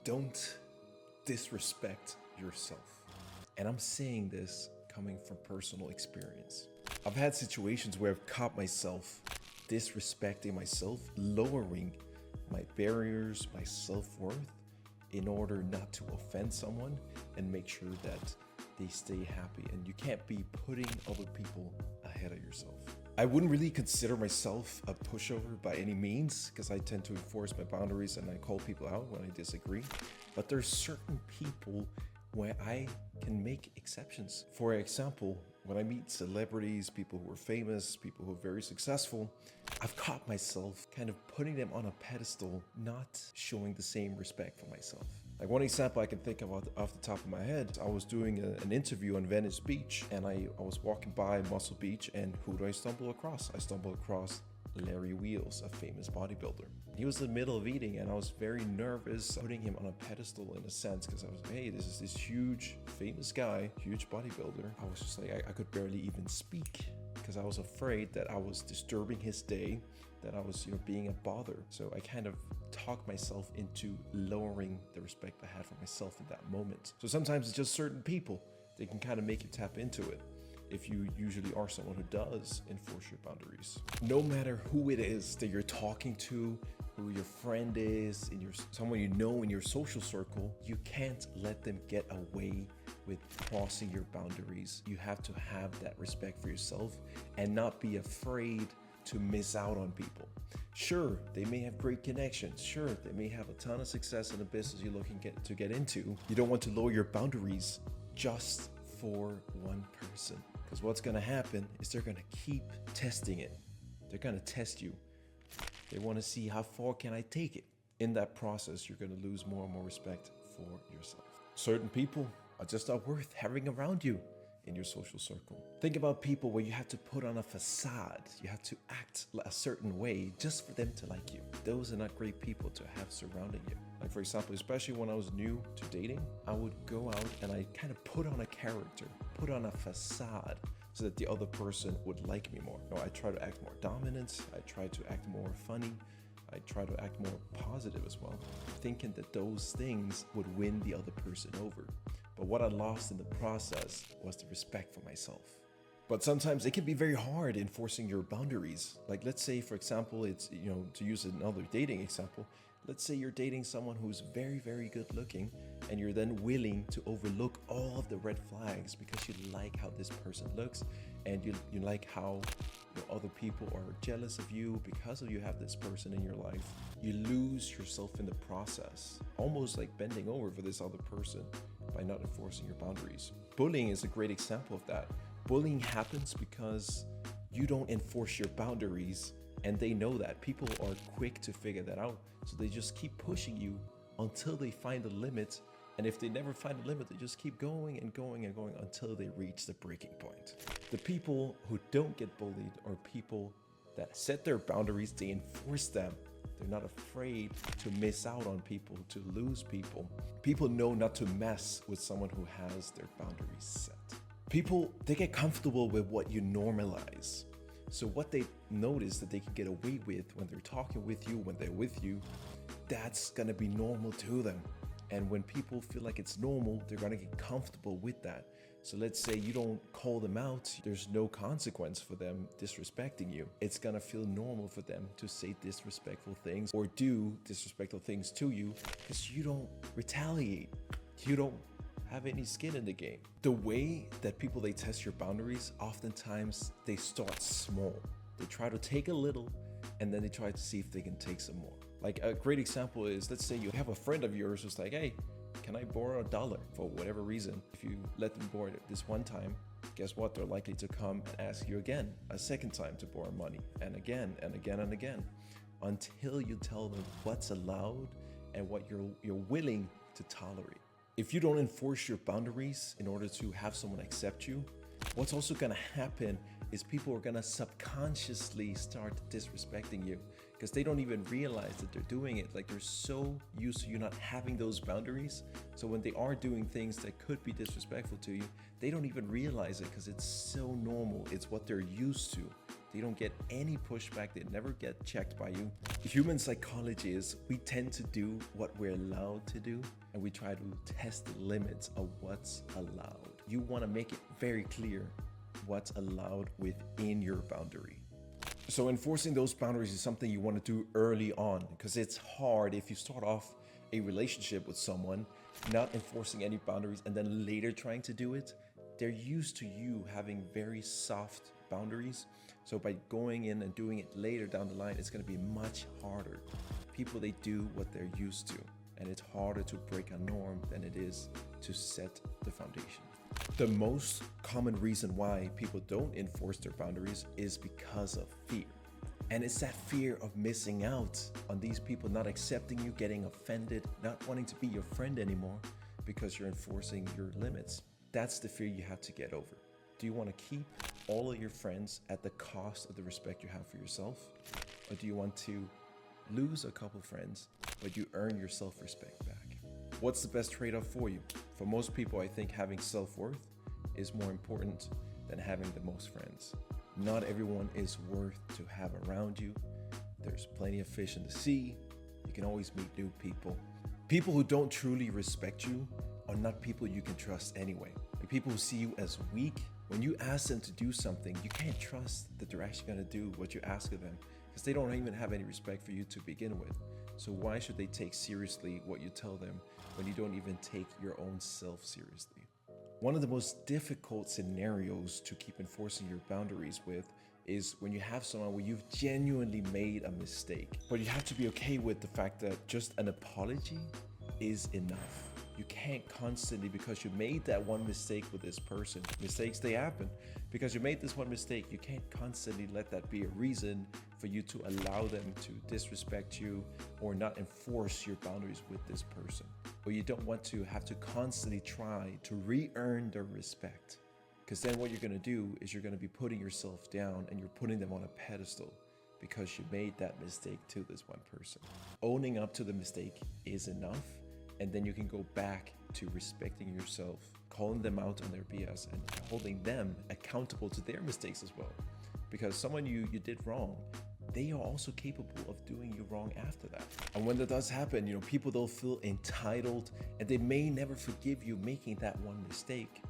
Don't disrespect yourself. And I'm saying this coming from personal experience. I've had situations where I've caught myself disrespecting myself, lowering my barriers, my self-worth in order not to offend someone and make sure that they stay happy. And you can't be putting other people ahead of yourself. I wouldn't really consider myself a pushover by any means, because I tend to enforce my boundaries and I call people out when I disagree. But there's certain people where I can make exceptions. For example, when I meet celebrities, people who are famous, people who are very successful, I've caught myself kind of putting them on a pedestal, not showing the same respect for myself. Like one example I can think of off the top of my head, I was doing an interview on Venice Beach, and I was walking by Muscle Beach, and who do I stumble across? I stumbled across Larry Wheels, a famous bodybuilder. He was in the middle of eating, and I was very nervous putting him on a pedestal in a sense, because I was like, hey, this is this huge famous guy, huge bodybuilder. I was just like, I could barely even speak because I was afraid that I was disturbing his day, that I was, being a bother. So I kind of talked myself into lowering the respect I had for myself in that moment. So sometimes it's just certain people, they can kind of make you tap into it, if you usually are someone who does enforce your boundaries. No matter who it is that you're talking to, who your friend is, someone you know in your social circle, you can't let them get away with crossing your boundaries. You have to have that respect for yourself and not be afraid to miss out on people. Sure, they may have great connections. Sure, they may have a ton of success in the business you're looking to get into. You don't want to lower your boundaries just for one person, because what's going to happen is they're going to keep testing it. They're going to test you. They want to see how far can I take it. In that process, you're going to lose more and more respect for yourself. Certain people are just not worth having around you in your social circle. Think about people where you have to put on a facade. You have to act a certain way just for them to like you. Those are not great people to have surrounding you. Like for example, especially when I was new to dating, I would go out and I kind of put on a character, put on a facade so that the other person would like me more. I try to act more dominant. I try to act more funny. I try to act more positive as well, thinking that those things would win the other person over. But what I lost in the process was the respect for myself. But sometimes it can be very hard enforcing your boundaries. Like let's say, for example, it's, to use another dating example, let's say you're dating someone who's very, very good looking, and you're then willing to overlook all of the red flags because you like how this person looks, and you like how other people are jealous of you because of you have this person in your life. You lose yourself in the process, almost like bending over for this other person by not enforcing your boundaries. Bullying is a great example of that. Bullying happens because you don't enforce your boundaries, and they know that. People are quick to figure that out, so they just keep pushing you until they find a limit. And if they never find a limit, they just keep going and going and going until they reach the breaking point. The people who don't get bullied are people that set their boundaries, they enforce them. They're not afraid to miss out on people, to lose people. People know not to mess with someone who has their boundaries set. People, they get comfortable with what you normalize. So what they notice that they can get away with when they're talking with you, when they're with you, that's gonna be normal to them. And when people feel like it's normal, they're gonna get comfortable with that. So let's say you don't call them out, there's no consequence for them disrespecting you. It's gonna feel normal for them to say disrespectful things or do disrespectful things to you because you don't retaliate. You don't have any skin in the game. The way that people, they test your boundaries, oftentimes they start small. They try to take a little, and then they try to see if they can take some more. Like a great example is, let's say you have a friend of yours who's like, hey, can I borrow $1 for whatever reason? If you let them borrow it this one time, guess what? They're likely to come and ask you again, a second time to borrow money, and again, and again, and again, until you tell them what's allowed and what you're willing to tolerate. If you don't enforce your boundaries in order to have someone accept you, what's also gonna happen is people are gonna subconsciously start disrespecting you because they don't even realize that they're doing it. Like they're so used to you not having those boundaries. So when they are doing things that could be disrespectful to you, they don't even realize it because it's so normal. It's what they're used to. They don't get any pushback. They never get checked by you. Human psychology is we tend to do what we're allowed to do, and we try to test the limits of what's allowed. You want to make it very clear what's allowed within your boundary. So enforcing those boundaries is something you want to do early on, because it's hard if you start off a relationship with someone not enforcing any boundaries and then later trying to do it. They're used to you having very soft boundaries. So by going in and doing it later down the line, it's going to be much harder. People, they do what they're used to, and it's harder to break a norm than it is to set the foundation. The most common reason why people don't enforce their boundaries is because of fear. And it's that fear of missing out on these people not accepting you, getting offended, not wanting to be your friend anymore because you're enforcing your limits. That's the fear you have to get over. Do you want to keep all of your friends at the cost of the respect you have for yourself? Or do you want to lose a couple friends, but you earn your self-respect back? What's the best trade-off for you? For most people, I think having self-worth is more important than having the most friends. Not everyone is worth to have around you. There's plenty of fish in the sea. You can always meet new people. People who don't truly respect you are not people you can trust anyway. Like people who see you as weak, when you ask them to do something, you can't trust that they're actually going to do what you ask of them, because they don't even have any respect for you to begin with. So why should they take seriously what you tell them when you don't even take your own self seriously? One of the most difficult scenarios to keep enforcing your boundaries with is when you have someone where you've genuinely made a mistake. But you have to be okay with the fact that just an apology is enough. You can't constantly, because you made that one mistake with this person, mistakes, they happen. Because you made this one mistake, you can't constantly let that be a reason for you to allow them to disrespect you or not enforce your boundaries with this person. Or you don't want to have to constantly try to re-earn their respect. Because then what you're going to do is you're going to be putting yourself down and you're putting them on a pedestal because you made that mistake to this one person. Owning up to the mistake is enough. And then you can go back to respecting yourself, calling them out on their BS, and holding them accountable to their mistakes as well. Because someone you did wrong, they are also capable of doing you wrong after that. And when that does happen, people, they'll feel entitled, and they may never forgive you making that one mistake.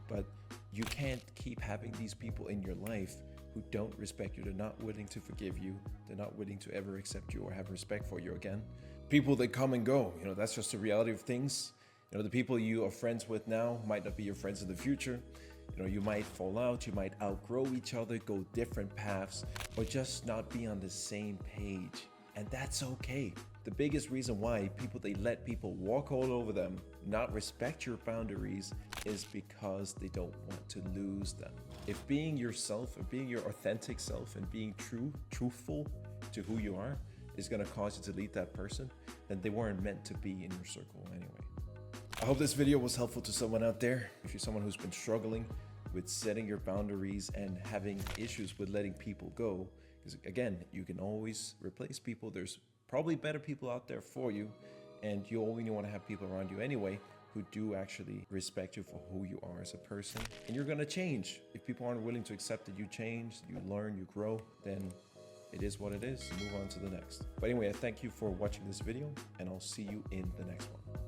But you can't keep having these people in your life who don't respect you. They're not willing to forgive you. They're not willing to ever accept you or have respect for you again. People, they come and go. That's just the reality of things. The people you are friends with now might not be your friends in the future. You might fall out, you might outgrow each other, go different paths, or just not be on the same page. And that's okay. The biggest reason why they let people walk all over them, not respect your boundaries, is because they don't want to lose them. If being yourself and being your authentic self and being truthful to who you are is going to cause you to leave that person, then they weren't meant to be in your circle anyway. I hope this video was helpful to someone out there. If you're someone who's been struggling with setting your boundaries and having issues with letting people go, because again, you can always replace people. There's probably better people out there for you, and you only want to have people around you anyway who do actually respect you for who you are as a person. And you're going to change. If people aren't willing to accept that you change, you learn, you grow, then it is what it is. Move on to the next. But anyway, I thank you for watching this video, and I'll see you in the next one.